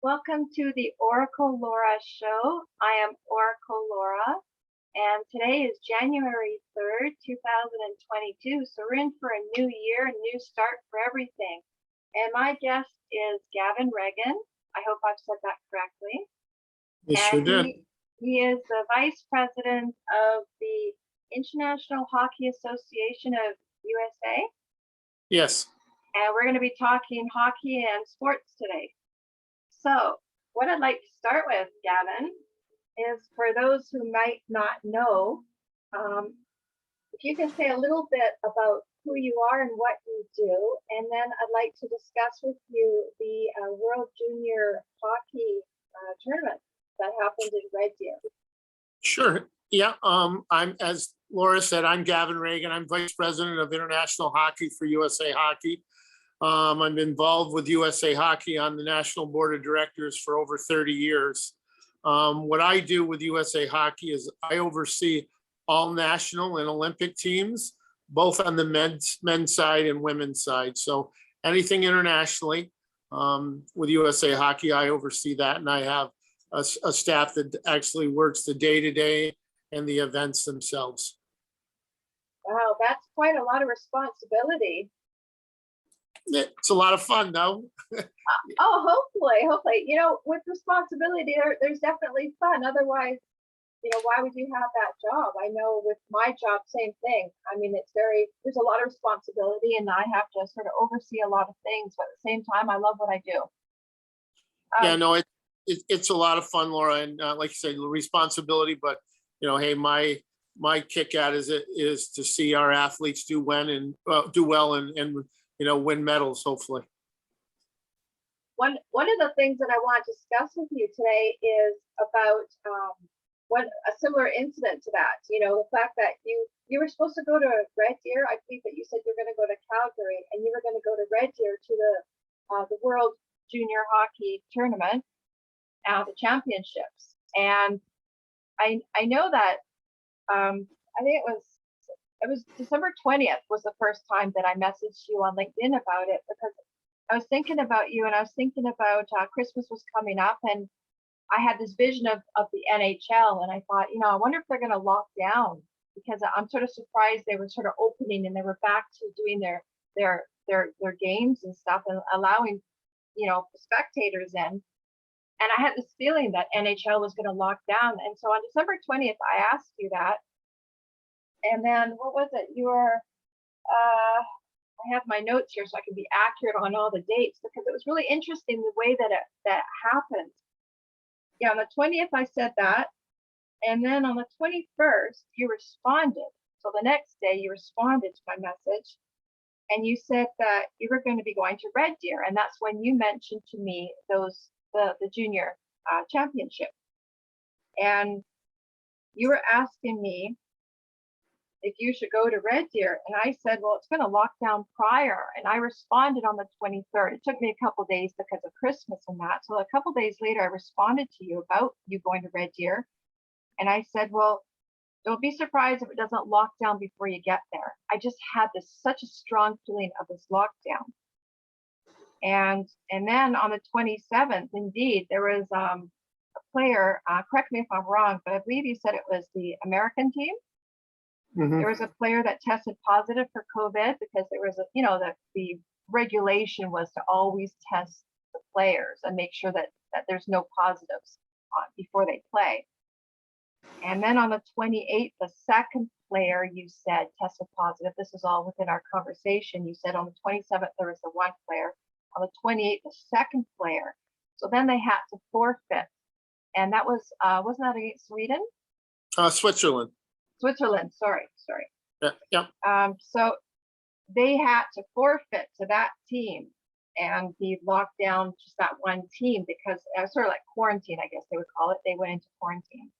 Welcome to the Oracle Laura show. I am Oracle Laura, and today is January 3rd, 2022. So we're in for a new year, a new start for everything. And my guest is Gavin Regan. I hope I've said that correctly. You sure did. He is the Vice President of the International Hockey Association of USA. Yes. And we're going to be talking hockey and sports today. So what I'd like to start with, Gavin, is for those who might not know, if you can say a little bit about who you are and what you do, and then I'd like to discuss with you the World Junior Hockey tournament that happened in Red Deer. Sure. Yeah. I'm, as Laura said, I'm Gavin Regan. I'm Vice President of International Hockey for USA Hockey. I'm involved with USA Hockey on the National Board of Directors for over 30 years. What I do with USA Hockey is I oversee all national and Olympic teams, both on the men's side and women's side. So anything internationally with USA Hockey, I oversee that. And I have a staff that actually works the day-to-day and the events themselves. Wow, that's quite a lot of responsibility. It's a lot of fun, though. Hopefully. You know, with responsibility, there's definitely fun. Otherwise, you know, why would you have that job? I know with my job, same thing. I mean, there's a lot of responsibility and I have to sort of oversee a lot of things, but at the same time, I love what I do. Yeah, no, it's a lot of fun, Laura. And like you said, responsibility, but, you know, hey, my kick at is to see our athletes do well and you know, win medals, hopefully. One of the things that I want to discuss with you today is about a similar incident to that. You know, the fact that you were supposed to go to Red Deer. I believe that you said you were going to go to Calgary and you were going to go to Red Deer to the World Junior Hockey Tournament, the championships. And I know that I think it was December 20th was the first time that I messaged you on LinkedIn about it, because I was thinking about you and I was thinking about Christmas was coming up and I had this vision of the NHL and I thought, you know, I wonder if they're going to lock down, because I'm sort of surprised they were sort of opening and they were back to doing their games and stuff and allowing, you know, spectators in. And I had this feeling that NHL was going to lock down. And so on December 20th, I asked you that. And then what was it? I have my notes here so I can be accurate on all the dates, because it was really interesting the way that happened. Yeah, on the 20th I said that, and then on the 21st you responded. So the next day you responded to my message, and you said that you were going to be going to Red Deer, and that's when you mentioned to me the junior championship, and you were asking me if you should go to Red Deer. And I said, well, it's going to lock down prior. And I responded on the 23rd. It took me a couple days because of Christmas and that. So a couple days later, I responded to you about you going to Red Deer. And I said, well, don't be surprised if it doesn't lock down before you get there. I just had such a strong feeling of this lockdown. And then on the 27th, indeed, there was a player, correct me if I'm wrong, but I believe you said it was the American team. Mm-hmm. There was a player that tested positive for COVID, because there was the regulation was to always test the players and make sure that there's no positives before they play. And then on the 28th, the second player you said tested positive. This is all within our conversation. You said on the 27th, there was the one player. On the 28th, the second player. So then they had to forfeit. And that was, wasn't that against Sweden? Switzerland, sorry. Yeah. So they had to forfeit to that team and be locked down, just that one team, because it was sort of like quarantine, I guess they would call it. They went into quarantine.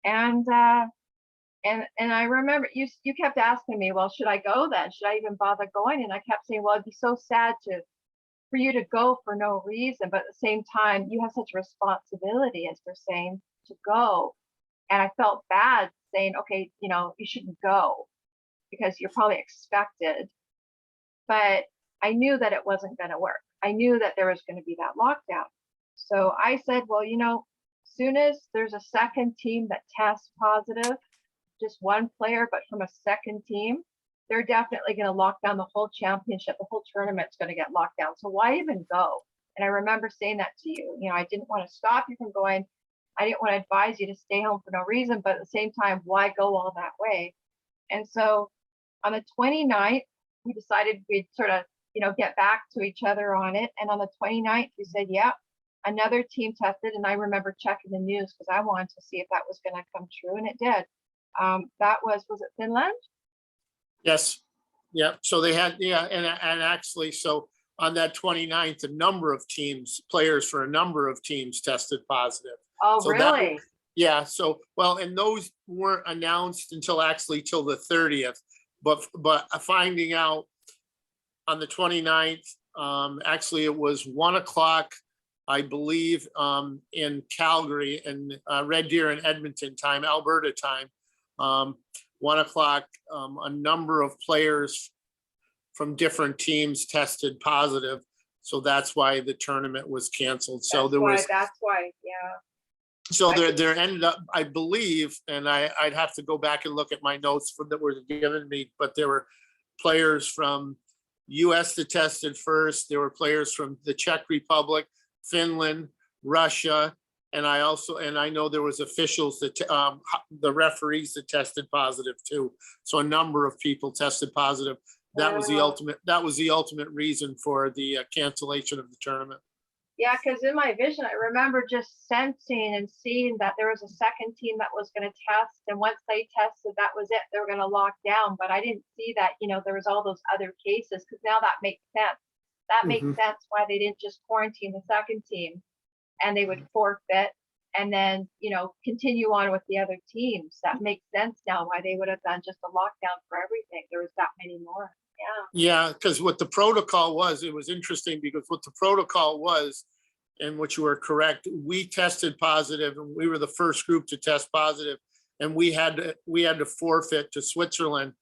And I remember you kept asking me, well, should I go then? Should I even bother going? And I kept saying, well, it'd be so sad for you to go for no reason, but at the same time, you have such a responsibility, as you're saying, to go. And I felt bad saying, okay, you know, you shouldn't go because you're probably expected. But I knew that it wasn't going to work. I knew that there was going to be that lockdown. So I said, well, soon as there's a second team that tests positive, just one player, but from a second team, they're definitely going to lock down the whole championship. The whole tournament's going to get locked down. So why even go? And I remember saying that to you. I didn't want to stop you from going. I didn't want to advise you to stay home for no reason, but at the same time, why go all that way? And so on the 29th, we decided we'd sort of, get back to each other on it. And on the 29th, we said, yeah, another team tested. And I remember checking the news because I wanted to see if that was going to come true. And it did. That was it Finland? Yes. Yeah. So they had, and actually, so on that 29th, a number of teams, players for a number of teams tested positive. Oh, so really? Yeah. So, well, and those weren't announced until the 30th, but finding out on the 29th, actually it was 1:00, I believe, in Calgary and Red Deer and Edmonton time, Alberta time, 1:00, a number of players from different teams tested positive. So that's why the tournament was canceled. So that's why, yeah. So there ended up, I believe, and I'd have to go back and look at my notes that were given me, but there were players from US that tested first. There were players from the Czech Republic, Finland, Russia, and I know there was officials that the referees that tested positive too. So a number of people tested positive. That was the ultimate reason for the cancellation of the tournament. Yeah, because in my vision, I remember just sensing and seeing that there was a second team that was going to test. And once they tested, that was it. They were going to lock down. But I didn't see that, there was all those other cases, because now that makes sense. That makes sense why they didn't just quarantine the second team and they would forfeit and then, continue on with the other teams. That makes sense now why they would have done just a lockdown for everything. There was that many more. Yeah, because what the protocol was, it was interesting because what the protocol was, and what you were correct, we tested positive and we were the first group to test positive, and we had to forfeit to Switzerland.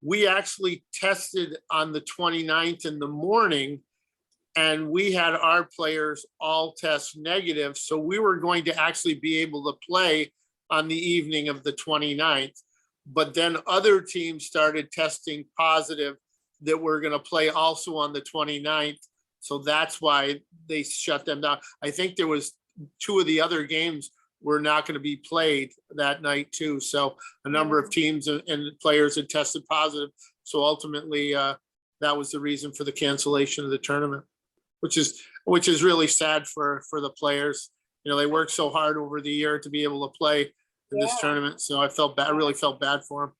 We actually tested on the 29th in the morning, and we had our players all test negative. So we were going to actually be able to play on the evening of the 29th. But then other teams started testing positive that were going to play also on the 29th. So that's why they shut them down. I think there was 2 of the other games were not going to be played that night too. So a number of teams and players had tested positive. So ultimately, that was the reason for the cancellation of the tournament, which is really sad for the players. They worked so hard over the year to be able to play in this tournament. So I really felt bad for them.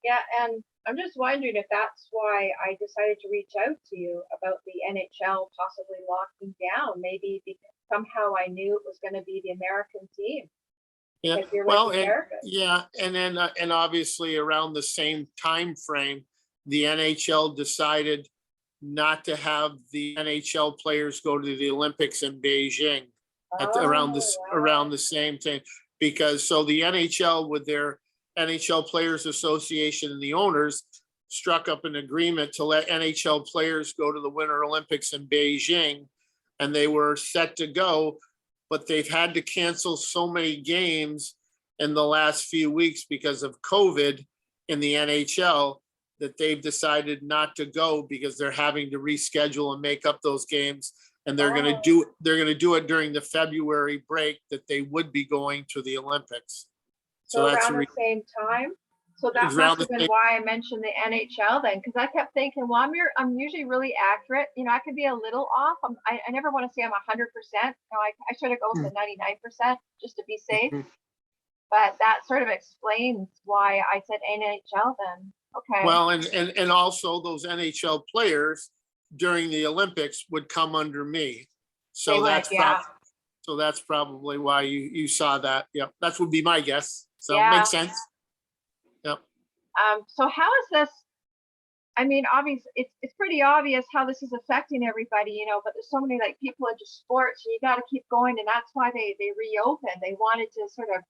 Yeah, and I'm just wondering if that's why I decided to reach out to you about the NHL possibly locking down. Maybe because somehow I knew it was going to be the American team. Yeah, well, and obviously around the same time frame, the NHL decided not to have the NHL players go to the Olympics in Beijing around the same time, because so the NHL with their NHL Players Association and the owners struck up an agreement to let NHL players go to the Winter Olympics in Beijing, and they were set to go, but they've had to cancel so many games in the last few weeks because of COVID in the NHL that they've decided not to go because they're having to reschedule and make up those games. And they're going to do it during the February break that they would be going to the Olympics. So that's around the same time. So that must have been why I mentioned the NHL then, because I kept thinking, well, I'm usually really accurate. I could be a little off. I never want to say I'm 100%. I sort of go with the 99% just to be safe. But that sort of explains why I said NHL then. Okay. Well, and also those NHL players during the Olympics would come under me. So that's probably why you saw that. Yeah, that would be my guess. So it makes sense. Yep. So how is this? Obviously, it's pretty obvious how this is affecting everybody, but there's so many people into sports, and you got to keep going, and that's why they reopened. They wanted to sort of,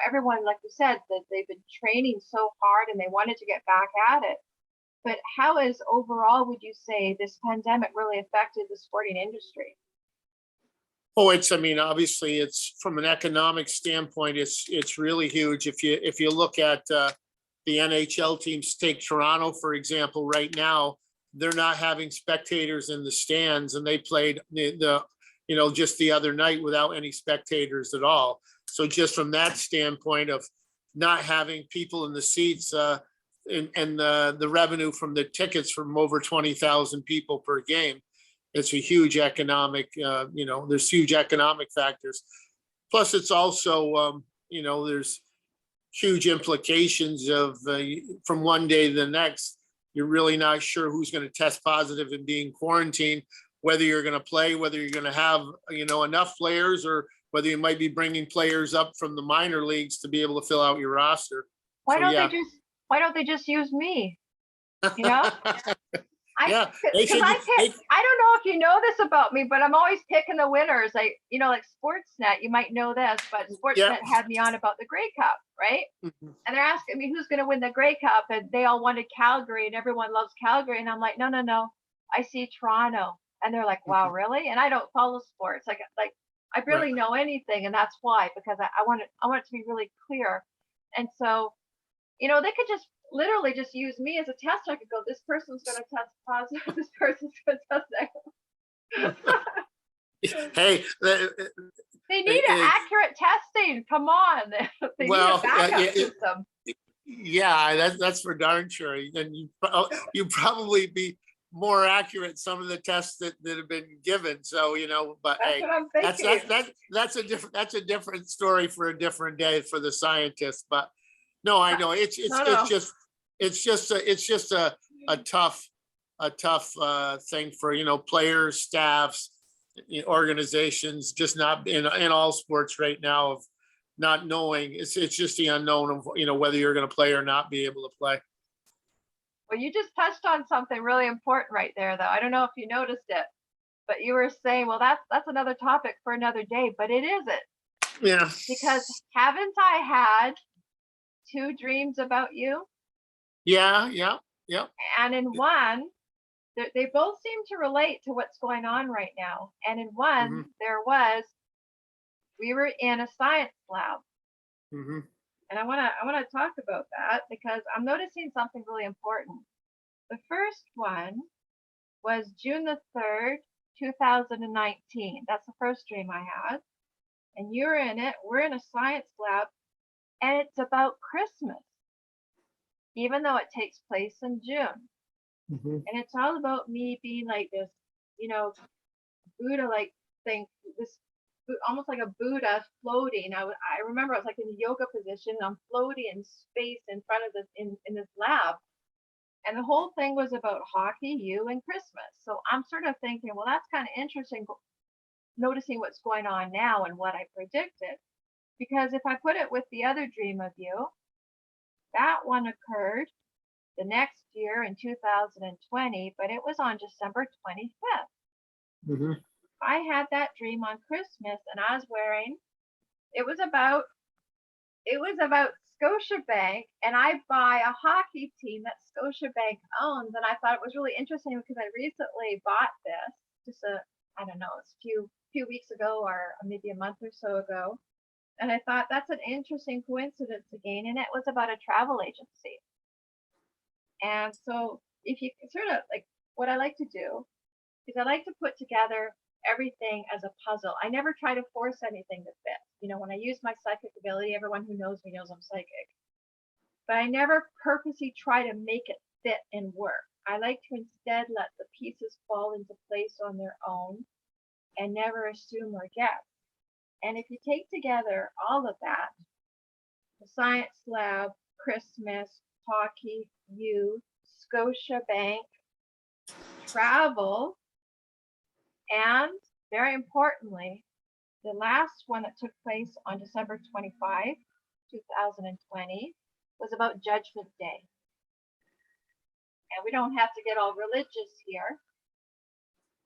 everyone, like you said, that they've been training so hard, and they wanted to get back at it. But how is overall, would you say, this pandemic really affected the sporting industry? Oh, I mean, obviously, it's from an economic standpoint, it's really huge. If you look at the NHL teams, take Toronto, for example, right now, they're not having spectators in the stands, and they played just the other night without any spectators at all. So just from that standpoint of not having people in the seats, and the revenue from the tickets from over 20,000 people per game, it's a huge economic, there's huge economic factors. Plus, it's also, there's huge implications of from one day to the next. You're really not sure who's going to test positive and be in quarantine, whether you're going to play, whether you're going to have, enough players, or whether you might be bringing players up from the minor leagues to be able to fill out your roster. Why So, don't yeah. why don't they just use me? You know? Yeah, Because I don't know if you know this about me, but I'm always picking the winners. Like Sportsnet, you might know this, but Sportsnet had me on about the Grey Cup, right? Mhm. And they're asking me who's going to win the Grey Cup, and they all wanted Calgary, and everyone loves Calgary, and I'm like, no, I see Toronto, and they're like, wow, really? And I don't follow sports, like I barely know anything, and that's why, because I want it to be really clear, and so they could just literally just use me as a test. I could go, this person's going to test positive, this person's going to test negative. Hey, They need an accurate testing. Come on. They need a backup system. Yeah, that's for darn sure. And you probably be more accurate some of the tests that have been given. So, but that's hey, what I'm thinking. that's a different story for a different day for the scientists. But no, I know it's just a tough thing for players, staffs, organizations, just not in all sports right now, of not knowing. It's just the unknown of whether you're going to play or not be able to play. Well, you just touched on something really important right there, though. I don't know if you noticed it, but you were saying, well, that's another topic for another day, but it isn't. Yeah. Because haven't I had 2 dreams about you? Yeah. And in one, they both seem to relate to what's going on right now. And in one, we were in a science lab. Mm-hmm. And I want to talk about that because I'm noticing something really important. The first one was June the 3rd, 2019. That's the first dream I had. And you're in it. We're in a science lab, and it's about Christmas, even though it takes place in June. Mm-hmm. And it's all about me being like this, Buddha-like thing, this almost like a Buddha floating. I remember I was like in a yoga position, and I'm floating in space in front of this in this lab. And the whole thing was about hockey, you, and Christmas. So I'm sort of thinking, well, that's kind of interesting, noticing what's going on now and what I predicted. Because if I put it with the other dream of you, that one occurred the next year in 2020, but it was on December 25th. Mm-hmm. I had that dream on Christmas, and I was wearing, it was about Scotiabank, and I buy a hockey team that Scotiabank owns, and I thought it was really interesting because I recently bought this just I don't know, it's a few weeks ago, or maybe a month or so ago, and I thought that's an interesting coincidence again, and it was about a travel agency. And so if you sort of like, what I like to do is I like to put together everything as a puzzle. I never try to force anything to fit. When I use my psychic ability, everyone who knows me knows I'm psychic. But I never purposely try to make it fit and work. I like to instead let the pieces fall into place on their own and never assume or guess. And if you take together all of that, the science lab, Christmas, hockey, you, Scotiabank, travel, and very importantly, the last one that took place on December 25, 2020, was about Judgment Day. And we don't have to get all religious here,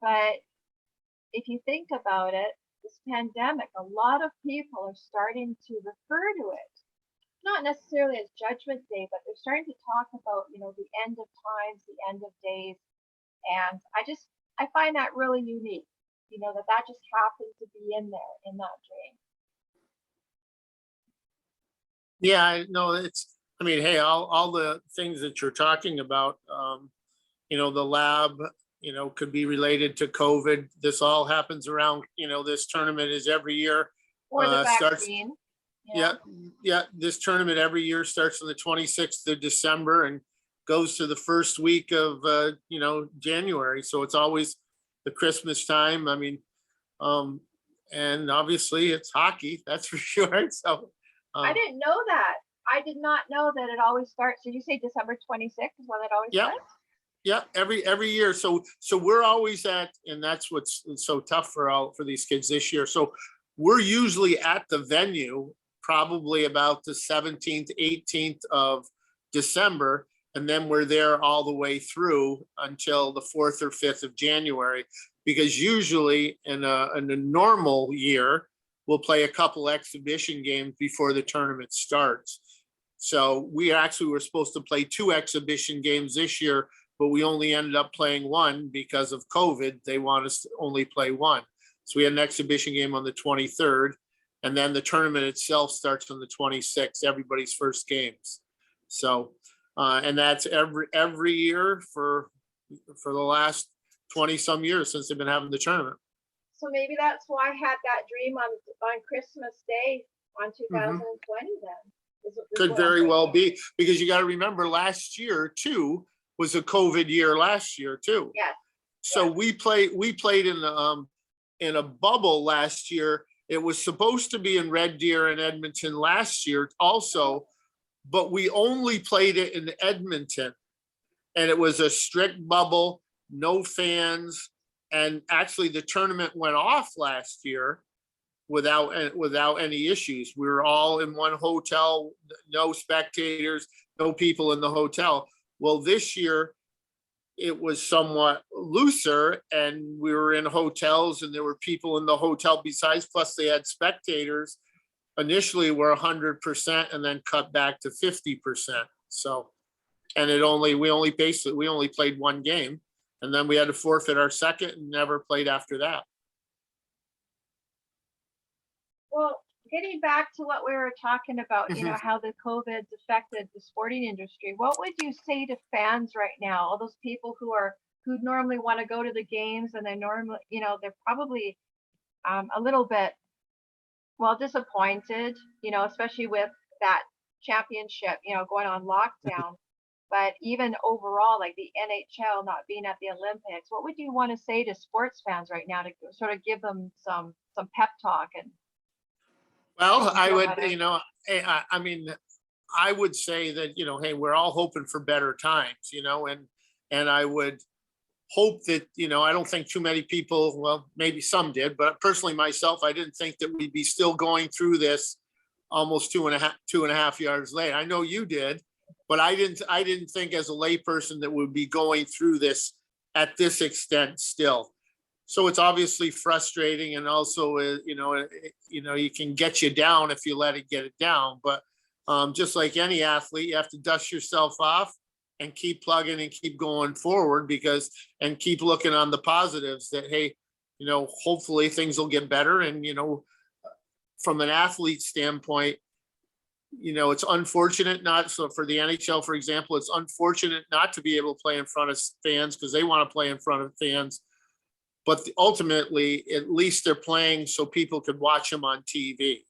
but if you think about it, this pandemic, a lot of people are starting to refer to it not necessarily as Judgment Day, but they're starting to talk about, you know, the end of times, the end of days. And I find that really unique, you know, that just happened to be in there in that dream. Yeah, I know I mean, hey, all the things that you're talking about, you know, the lab, you know, could be related to COVID. This all happens around, you know, this tournament is every year. Or the Starts, vaccine. yeah, this tournament every year starts on the 26th of December and goes to the first week of, you know, January. So it's always the Christmas time. I mean, and obviously it's hockey, that's for sure. So I didn't know that. I did not know that it always starts. Did you say December 26th is when it always yeah, starts? yeah, every year. So we're always at, and that's what's so tough for these kids this year. So we're usually at the venue probably about the 17th, 18th of December, and then we're there all the way through until the 4th or 5th of January. Because usually in a normal year, we'll play a couple exhibition games before the tournament starts. So we actually were supposed to play 2 exhibition games this year, but we only ended up playing 1 because of COVID. They want us to only play 1. So we had an exhibition game on the 23rd, and then the tournament itself starts on the 26th, everybody's first games. So, and that's every year for the last 20 some years since they've been having the tournament. So maybe that's why I had that dream on Christmas Day on 2020 then. Could very well be, because you got to remember last year too was a COVID year last year too. Yes. So we played in a bubble last year. It was supposed to be in Red Deer and Edmonton last year also, but we only played it in Edmonton, and it was a strict bubble, no fans, and actually the tournament went off last year without any issues. We were all in one hotel, no spectators, no people in the hotel. Well, this year it was somewhat looser, and we were in hotels and there were people in the hotel besides, plus they had spectators. Initially were 100% and then cut back to 50%. So, and we only played 1 game, and then we had to forfeit our second and never played after that. Well, getting back to what we were talking about, you know, how the COVID's affected the sporting industry, what would you say to fans right now? All those people who normally want to go to the games, and they're normally, you know, they're probably a little bit, well, disappointed, you know, especially with that championship, you know, going on lockdown. But even overall, like the NHL not being at the Olympics, what would you want to say to sports fans right now to sort of give them some pep talk? And well, I would, you know, I mean, I would say that, you know, hey, we're all hoping for better times, you know, and I would hope that, you know, I don't think too many people, well, maybe some did, but personally myself, I didn't think that we'd be still going through this almost two and a half years later. I know you did, but I didn't think as a layperson that we'd be going through this at this extent still. So it's obviously frustrating, and also, you know, you can get you down if you let it get it down. But just like any athlete, you have to dust yourself off and keep plugging and keep going forward, and keep looking on the positives that, hey, you know, hopefully things will get better. And, you know, from an athlete standpoint, you know, it's unfortunate so for the NHL, for example, it's unfortunate not to be able to play in front of fans because they want to play in front of fans. But ultimately, at least they're playing so people could watch them on TV.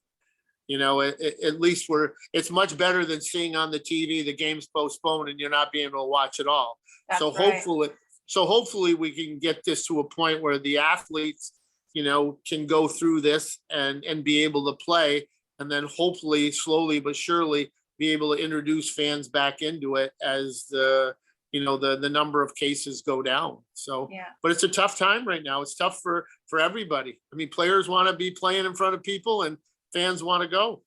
You know, at least it's much better than seeing on the TV the game's postponed and you're not being able to watch it all. That's so right. hopefully we can get this to a point where the athletes, you know, can go through this and be able to play, and then hopefully slowly but surely be able to introduce fans back into it as the number of cases go down. So, yeah. But it's a tough time right now. It's tough for everybody. I mean, players want to be playing in front of people, and fans want to go.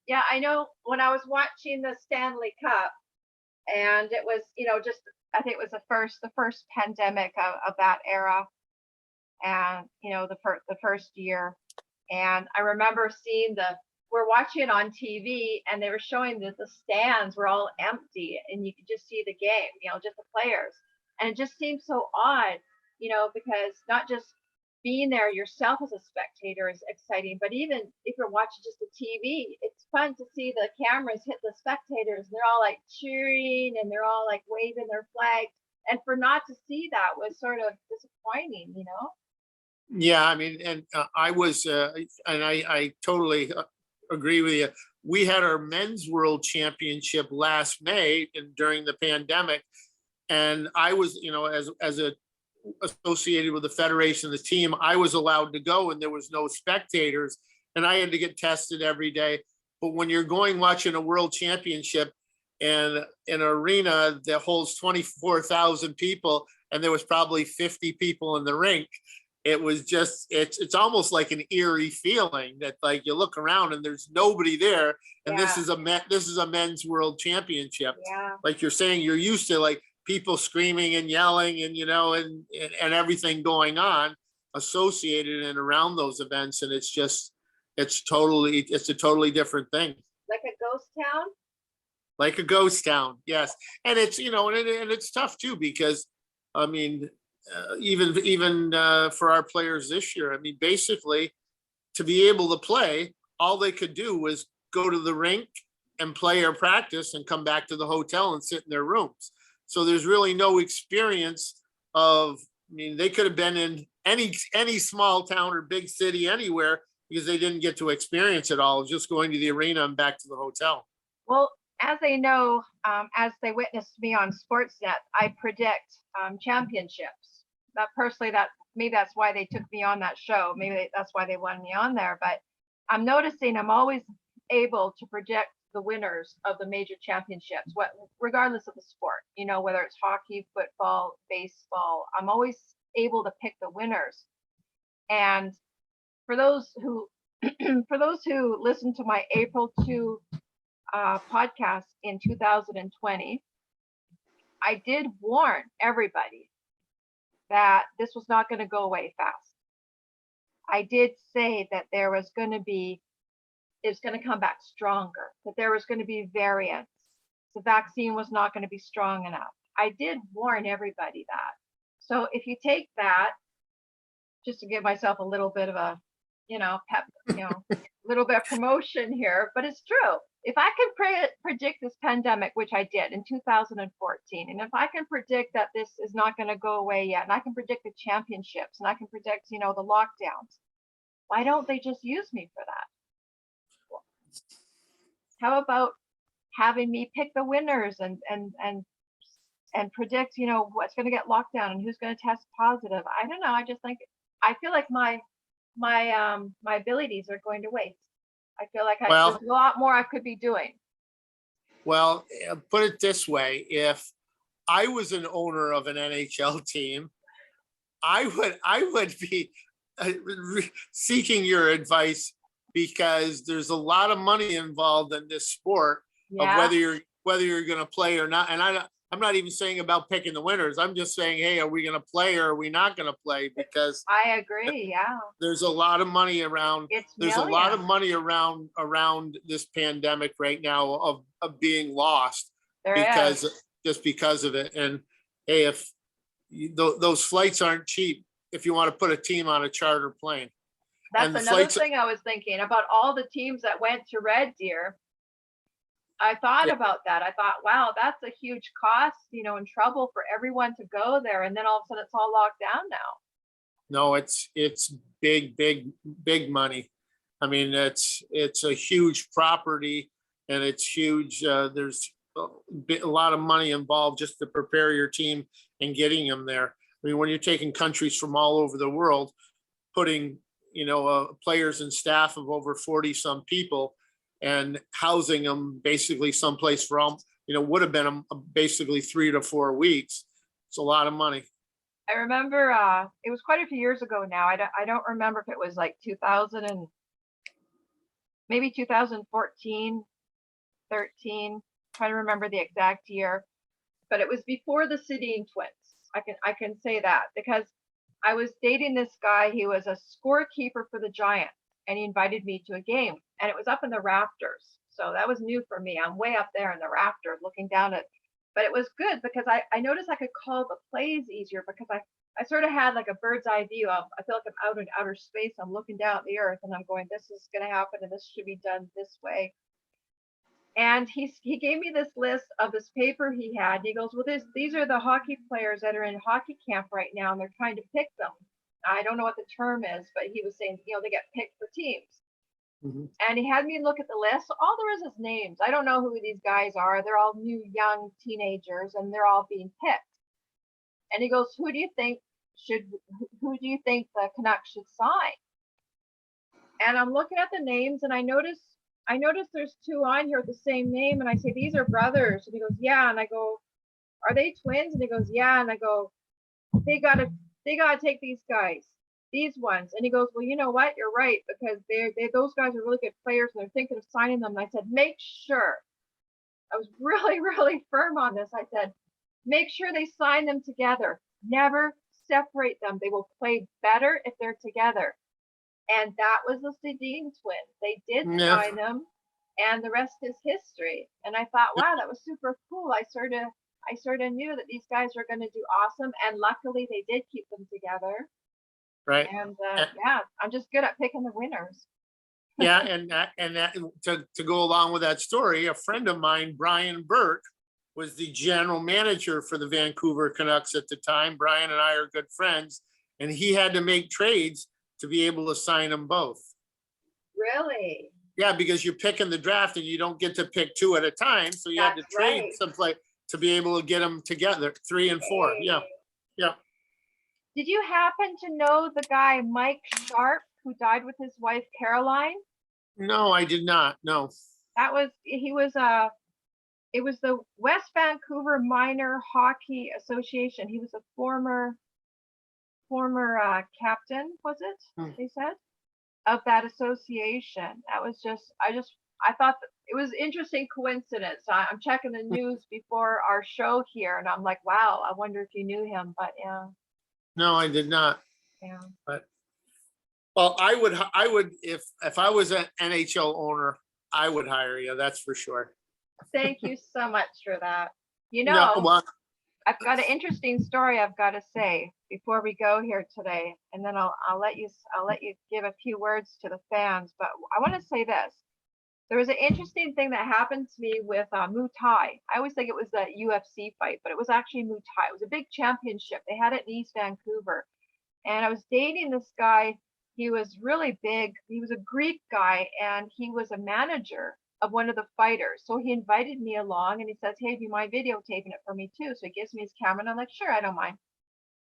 Yeah, I know when I was watching the Stanley Cup, and it was, you know, just, I think it was the first pandemic of that era, and, you know, the first year. And I remember seeing we're watching it on TV, and they were showing that the stands were all empty, and you could just see the game, just the players. And it just seemed so odd, because not just being there yourself as a spectator is exciting, but even if you're watching just the TV, it's fun to see the cameras hit the spectators, and they're all like cheering, and they're all like waving their flags. And for not to see that was sort of disappointing, Yeah, I mean, and I was, and I totally agree with you. We had our men's world championship last May and during the pandemic. And I was, as a associated with the federation, the team, I was allowed to go and there was no spectators and I had to get tested every day. But when you're going watching a world championship and an arena that holds 24,000 people and there was probably 50 people in the rink, it was just, it's almost like an eerie feeling that like you look around and there's nobody there. And Yeah. this is a men's world championship. Yeah. Like you're saying, you're used to like people screaming and yelling and, and everything going on associated and around those events. And it's a totally different thing. Like a ghost town? Like a ghost town. Yes. And it's, and it's tough too, because I mean, even for our players this year, I mean, basically to be able to play, all they could do was go to the rink and play or practice and come back to the hotel and sit in their rooms. So there's really no experience of, I mean, they could have been in any small town or big city anywhere because they didn't get to experience it all, just going to the arena and back to the hotel. Well, as they know, as they witnessed me on Sportsnet, I predict championships. Maybe that's why they took me on that show. Maybe that's why they wanted me on there. But I'm noticing I'm always able to project the winners of the major championships, regardless of the sport, whether it's hockey, football, baseball, I'm always able to pick the winners. And for those who listen to my April 2 podcast in 2020, I did warn everybody that this was not going to go away fast. I did say that it's going to come back stronger, that there was going to be variants. The vaccine was not going to be strong enough. I did warn everybody that. So if you take that, just to give myself a little bit of a, pep, a little bit of promotion here, but it's true. If I can predict this pandemic, which I did in 2014, and if I can predict that this is not going to go away yet, and I can predict the championships, and I can predict, the lockdowns, why don't they just use me for that? How about having me pick the winners and predict, what's going to get locked down and who's going to test positive? I don't know. I feel like my abilities are going to waste. I feel like there's a lot more I could be doing. Well, put it this way: if I was an owner of an NHL team, I would be seeking your advice, because there's a lot of money involved in this sport of whether you're going to play or not. And I'm not even saying about picking the winners. I'm just saying, hey, are we going to play or are we not going to play? Because I agree. Yeah. There's a lot of money around. There's a lot of money around this pandemic right now of being lost because of it. And hey, if those flights aren't cheap, if you want to put a team on a charter plane. That's another thing I was thinking about, all the teams that went to Red Deer. I thought about that. I thought, wow, that's a huge cost, and trouble for everyone to go there. And then all of a sudden it's all locked down now. No, it's big money. I mean, it's a huge property and it's huge. There's a lot of money involved just to prepare your team and getting them there. I mean, when you're taking countries from all over the world, putting players and staff of over 40 some people and housing them basically someplace for would have been basically 3 to 4 weeks. It's a lot of money. I remember it was quite a few years ago now. I don't remember if it was like 2000 and maybe 2014, 13. Trying to remember the exact year, but it was before the Sedin twins. I can say that because I was dating this guy. He was a scorekeeper for the Giants, and he invited me to a game, and it was up in the rafters. So that was new for me. I'm way up there in the rafters looking down at, but it was good because I noticed I could call the plays easier because I sort of had like a bird's eye view of, I feel like I'm out in outer space. I'm looking down at the earth and I'm going, this is going to happen and this should be done this way. And he gave me this list of this paper he had. He goes, well, these are the hockey players that are in hockey camp right now, and they're trying to pick them. I don't know what the term is, but he was saying, they get picked for teams. Mm-hmm. And he had me look at the list. So all there is names. I don't know who these guys are. They're all new, young teenagers, and they're all being picked. And he goes, who do you think the Canucks should sign? And I'm looking at the names, and I notice there's two on here with the same name, and I say, these are brothers. And he goes, yeah. And I go, are they twins? And he goes, yeah. And I go, they gotta take these guys, these ones. And he goes, well, you know what? You're right, because those guys are really good players, and they're thinking of signing them. And I said, make sure. I was really, really firm on this. I said, make sure they sign them together. Never separate them. They will play better if they're together. And that was the Sedin twins. They did sign them, and the rest is history. And I thought, wow, that was super cool. I sort of knew that these guys were going to do awesome, and luckily they did keep them together. Right. And yeah, I'm just good at picking the winners. Yeah, and that to go along with that story, a friend of mine, Brian Burke, was the general manager for the Vancouver Canucks at the time. Brian and I are good friends, and he had to make trades to be able to sign them both. Really? Yeah, because you're picking the draft and you don't get to pick two at a time. So you had to trade someplace to be able to get them together, 3 and 4. Yeah. Yeah. Did you happen to know the guy, Mike Sharp, who died with his wife, Caroline? No, I did not. No. It was the West Vancouver Minor Hockey Association. He was a former captain, was it? They said, of that association. That was I thought it was an interesting coincidence. I'm checking the news before our show here, and I'm like, wow, I wonder if you knew him. But yeah. No, I did not. Yeah. But well, I would if I was an NHL owner, I would hire you. That's for sure. Thank you so much for that. I've got an interesting story I've got to say before we go here today, and then I'll let you give a few words to the fans. But I want to say this: there was an interesting thing that happened to me with Muay Thai. I always think it was a UFC fight, but it was actually Muay Thai. It was a big championship. They had it in East Vancouver, and I was dating this guy. He was really big. He was a Greek guy, and he was a manager of one of the fighters. So he invited me along, and he says, hey, do you mind videotaping it for me too? So he gives me his camera, and I'm like, sure, I don't mind.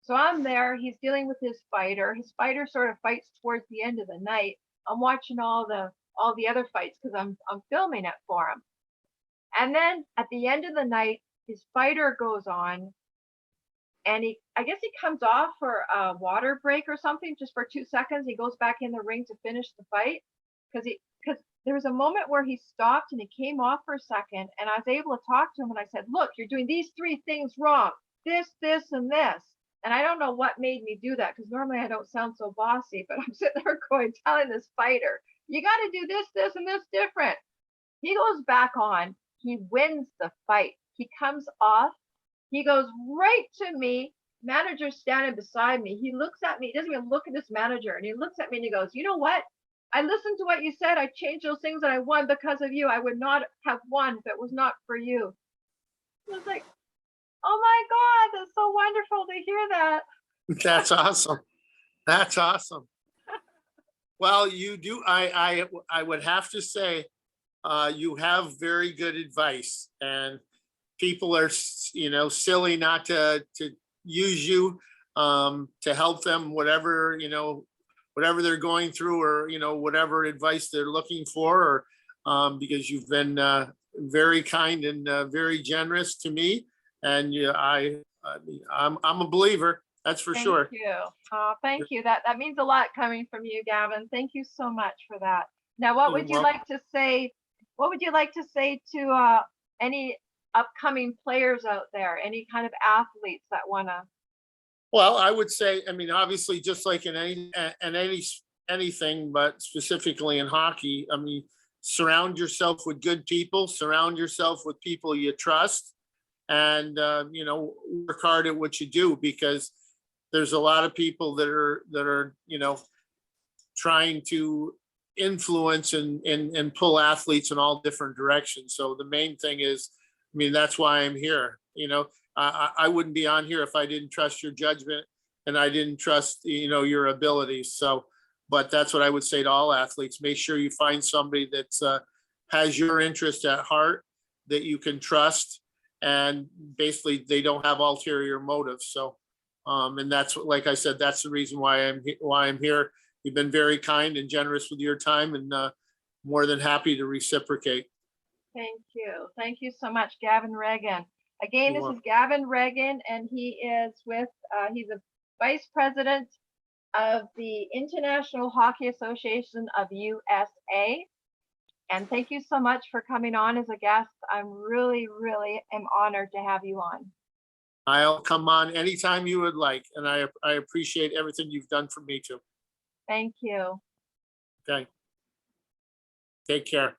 So I'm there. He's dealing with his fighter. His fighter sort of fights towards the end of the night. I'm watching all the other fights because I'm filming it for him. And then at the end of the night, his fighter goes on, and I guess he comes off for a water break or something, just for 2 seconds. He goes back in the ring to finish the fight because there was a moment where he stopped and he came off for a second, and I was able to talk to him, and I said, look, you're doing these 3 things wrong, this, and this. And I don't know what made me do that, because normally I don't sound so bossy, but I'm sitting there telling this fighter, you got to do this, and this different. He goes back on, he wins the fight. He comes off, he goes right to me, manager's standing beside me. He looks at me, he doesn't even look at this manager, and he looks at me and he goes, you know what? I listened to what you said. I changed those things and I won because of you. I would not have won if it was not for you. I was like, oh my God, that's so wonderful to hear that. That's awesome. That's awesome. Well, you do. I would have to say, you have very good advice, and people are, silly not to use you to help them, whatever they're going through, or whatever advice they're looking for, or because you've been very kind and very generous to me, and I'm a believer, that's for sure. Thank you. Thank you. That means a lot coming from you, Gavin. Thank you so much for that. Now, what would you like to say? What would you like to say to any upcoming players out there? Any kind of athletes that want to? Well, I would say, obviously, just like in anything, but specifically in hockey, I mean, surround yourself with good people, surround yourself with people you trust, and, you know, work hard at what you do, because there's a lot of people that are, you know, trying to influence and pull athletes in all different directions. So the main thing is, I mean, that's why I'm here. You know, I wouldn't be on here if I didn't trust your judgment and I didn't trust, you know, your abilities. So, but that's what I would say to all athletes. Make sure you find somebody that's has your interest at heart, that you can trust, and basically they don't have ulterior motives. So, and that's what, like I said, that's the reason why I'm here. You've been very kind and generous with your time, and more than happy to reciprocate. Thank you. Thank you so much, Gavin Regan. Again, You're this is welcome. Gavin Regan, and he is with, he's a vice president of the International Hockey Association of USA. And thank you so much for coming on as a guest. I'm really, really am honored to have you on. I'll come on anytime you would like, and I appreciate everything you've done for me too. Thank you. Okay. Take care.